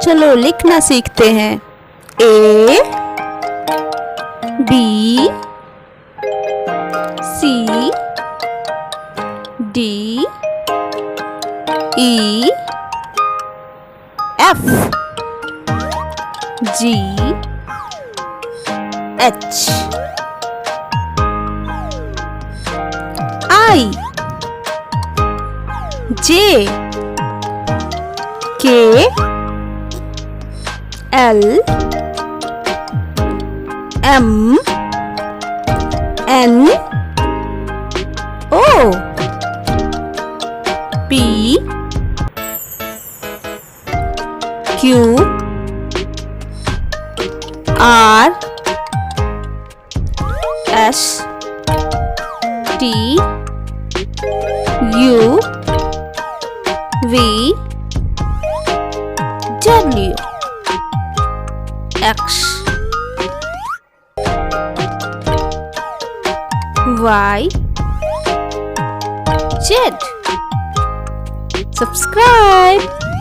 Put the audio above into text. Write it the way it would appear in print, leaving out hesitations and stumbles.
चलो लिखना सीखते हैं। A B C D E F G H I J K L M N O P Q R S T U V W X Y Z. Subscribe.